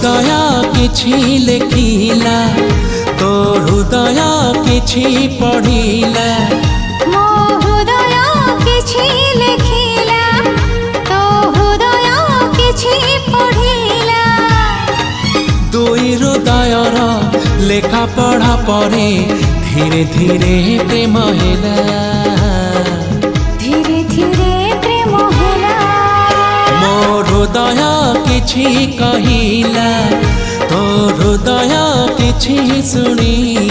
हृदय किछि लेखिला तो हृदय किछि पढ़िला मो हृदय किछि लेखिला तो हृदय किछि पढ़िला दुई हृदयर लेखा पढ़ा परे धीरे धीरे प्रेम होला धीरे धीरे प्रेम होला मो हृदय किछि कहिला तो हृदय किछि सुनी